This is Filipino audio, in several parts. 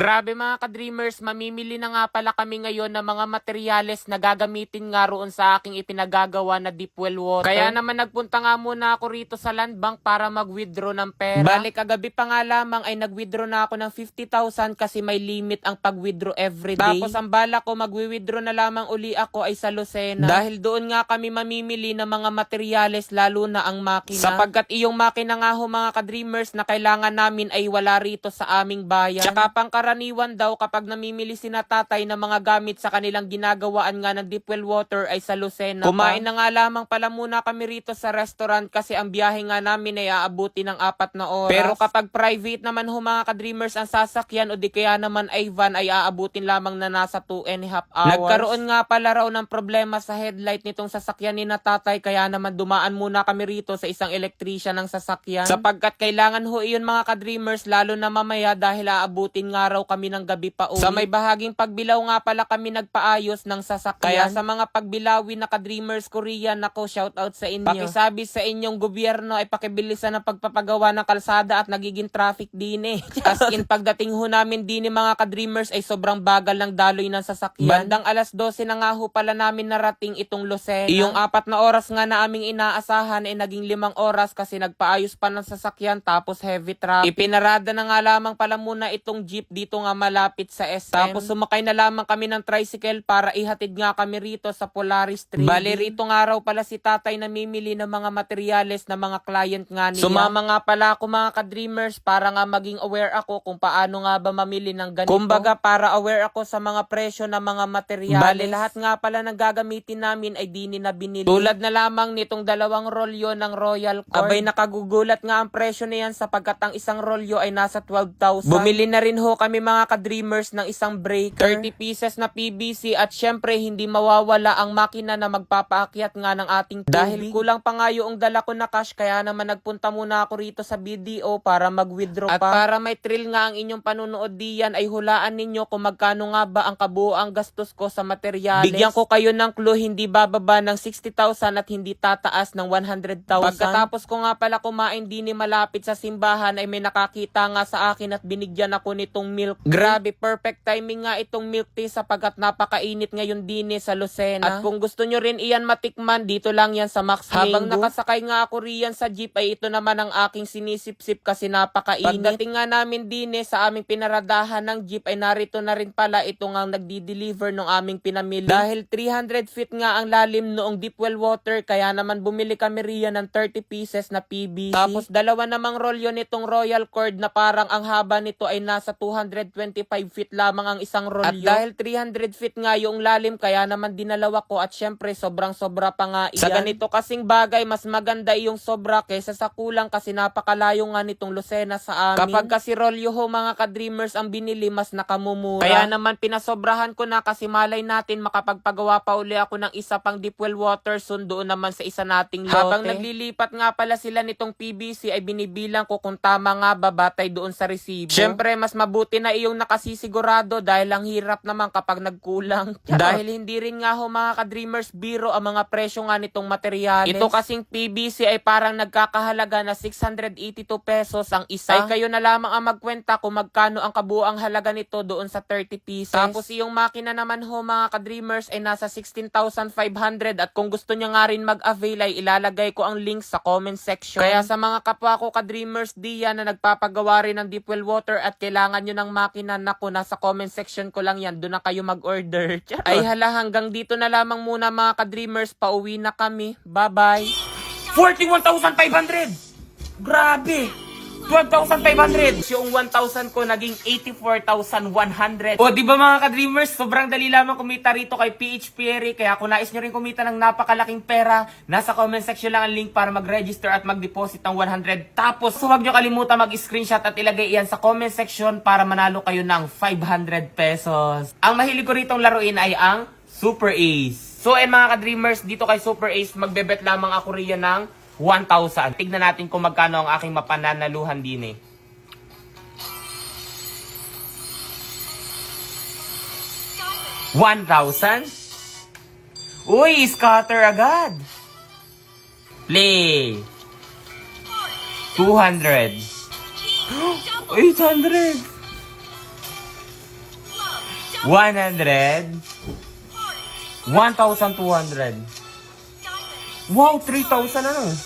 Grabe mga ka-dreamers, mamimili na nga pala kami ngayon ng mga materyales na gagamitin nga roon sa aking ipinagagawa na deep well water. Kaya naman nagpunta nga muna ako rito sa land bank para mag-withdraw ng pera. Balik kagabi pa nga lamang ay nag-withdraw na ako ng 50,000 kasi may limit ang pag-withdraw everyday. Tapos ang bala ko mag-withdraw na lamang uli ako ay sa Lucena. Dahil doon nga kami mamimili ng mga materyales lalo na ang makina. Sapagkat iyong makina nga ho mga ka-dreamers na kailangan namin ay wala rito sa aming bayan. Tsaka pangkaraniwan daw kapag namimili sina tatay ng mga gamit sa kanilang ginagawaan nga ng deep well water ay sa Lucena. Kumain na nga lamang pala muna kami rito sa restaurant kasi ang biyahe nga namin ay aabuti ng 4 na oras. Pero kapag private naman ho mga ka-dreamers ang sasakyan o di kaya naman ay van ay aabutin lamang na nasa 2.5 hours. Nagkaroon nga pala raw ng problema sa headlight nitong sasakyan ni na tatay kaya naman dumaan muna kami rito sa isang electrician ng sasakyan. Sapagkat kailangan ho iyon mga ka-dreamers lalo na mamaya dahil aabutin nga raw kami ng gabi pa uwi. Sa may bahaging pagbilaw nga pala kami nagpaayos ng sasakyan. Kaya sa mga pagbilawin na ka-dreamers Korean, nako shoutout sa inyo. Pakisabi sa inyong gobyerno ay pakibilisan ang pagpapagawa ng kalsada at nagiging traffic din eh. As in pagdating ho namin din mga ka-dreamers ay sobrang bagal ng daloy ng sasakyan. Bandang alas 12 na nga ho pala namin narating itong Lucena. Iyong 4 na oras nga na aming inaasahan ay naging 5 oras kasi nagpaayos pa ng sasakyan tapos heavy traffic. Ipinarada na nga lamang pala muna itong jeep dito nga malapit sa SM. Tapos sumakay na lamang kami ng tricycle para ihatid nga kami rito sa Polaris Trading. Bale rito nga raw pala si tatay namimili ng mga materyales na mga client nga niya. Sumama nga pala ako mga ka-dreamers para nga maging aware ako kung paano nga ba mamili ng ganito. Kumbaga para aware ako sa mga presyo ng mga materyales. Bale lahat nga pala ng gagamitin namin ay dini na binili. Tulad na lamang nitong 2 rolyo ng Royal Cord. Abay nakagugulat nga ang presyo na yan sapagkat ang isang rolyo ay nasa 12,000. Bumili na rin ho kami mga ka-dreamers ng isang breaker, 30 pieces na PVC at syempre hindi mawawala ang makina na magpapaakyat nga ng ating tubig. Dahil kulang pa nga yung dala ko na cash kaya naman nagpunta muna ako rito sa BDO para mag-withdraw pa. At para may thrill nga ang inyong panunood diyan ay hulaan ninyo kung magkano nga ba ang kabuoang gastos ko sa materyales. Bigyan ko kayo ng clue, hindi bababa ng 60,000 at hindi tataas ng 100,000. Pagkatapos ko nga pala kumain din malapit sa simbahan ay may nakakita nga sa akin at binigyan ako nitong milk. Grabe, perfect timing nga itong milk tea sapagkat napakainit ngayon din sa Lucena. At kung gusto nyo rin iyan matikman, dito lang yan sa Max Mango. Habang nakasakay nga ako riyan sa jeep ay ito naman ang aking sinisip-sip kasi napakainit. Pagdating nga namin din sa aming pinaradahan ng jeep ay narito na rin pala itong ang nagdi-deliver ng aming pinamili. Dahil 300 feet nga ang lalim noong deep well water kaya naman bumili kami riyan ng 30 pieces na PVC. Tapos 2 namang rolyo nitong Royal Cord na parang ang haba nito ay nasa 225 feet lamang ang isang rolyo. At dahil 300 feet nga yung lalim kaya naman dinalawa ko at syempre sobrang sobra pa nga iyan. Sa ganito kasing bagay mas maganda yung sobra kaysa sa kulang kasi napakalayo nga nitong Lucena sa amin. Kapag kasi rolyo ho mga ka-dreamers ang binili mas nakamumura. Kaya naman pinasobrahan ko na kasi malay natin makapagpagawa pa uli ako ng isa pang deep well water soon doon naman sa isa nating lote. Habang naglilipat nga pala sila nitong PVC ay binibilang ko kung tama nga ba batay doon sa resibo. Syempre mas mabuti na iyong nakasisigurado dahil ang hirap naman kapag nagkulang. Dahil hindi rin nga ho mga ka-dreamers biro ang mga presyo nga nitong materyales. Ito kasing PVC ay parang nagkakahalaga na 682 pesos ang isa. Ay kayo na lamang ang magkwenta kung magkano ang kabuang halaga nito doon sa 30 pieces. Tapos iyong makina naman ho mga ka-dreamers ay nasa 16,500 at kung gusto niya nga rin mag-avail ay ilalagay ko ang link sa comment section. Kaya sa mga kapwa ko ka-dreamers diyan na nagpapagawa rin ng deep well water at kailangan nyo ng makina, naku nasa comment section ko lang yan, doon na kayo mag-order. Ay hala, hanggang dito na lamang muna mga ka-dreamers, pauwi na kami. Bye-bye. 41,500! Grabe! 12,500! Yung 1,000 ko naging 84,100. O, di ba mga ka-dreamers, sobrang dali lamang kumita rito kay PH Pierre. Kaya kung nais nyo rin kumita ng napakalaking pera, nasa comment section lang ang link para mag-register at mag-deposit ng 100. Tapos, huwag nyo kalimutan mag-screenshot at ilagay iyan sa comment section para manalo kayo ng 500 pesos. Ang mahilig ko ritong laruin ay ang Super Ace. So, mga ka-dreamers, dito kay Super Ace, magbebet lamang ako riyan ng 1,000. Tignan natin kung magkano ang aking mapananaluhan din eh. 1,000? Uy, scatter agad. Play. 200. 800. 100. 1,200. Wow, 3,000 ano?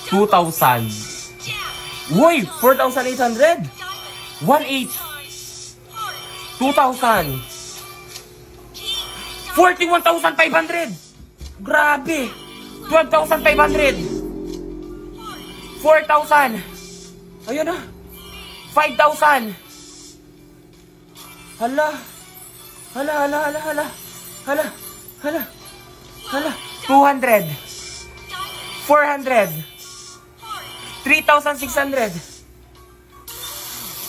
2,000. Uy, 4,800. 1,800. 2,000. 41,500. Grabe. 12,500. 4,000. Ayun na. 5,000. Hala. Hala, hala, hala, hala. Hala, hala. Hala. 200. 400. 3,600.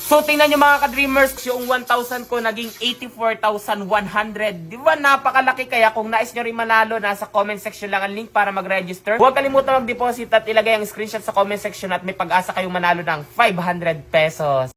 So, tingnan nyo mga ka-dreamers, yung 1,000 ko naging 84,100. Di ba napakalaki? Kaya kung nais nyo rin manalo, nasa comment section lang ang link para mag-register. Huwag kalimutan mag-deposit at ilagay ang screenshot sa comment section at may pag-asa kayong manalo ng 500 pesos.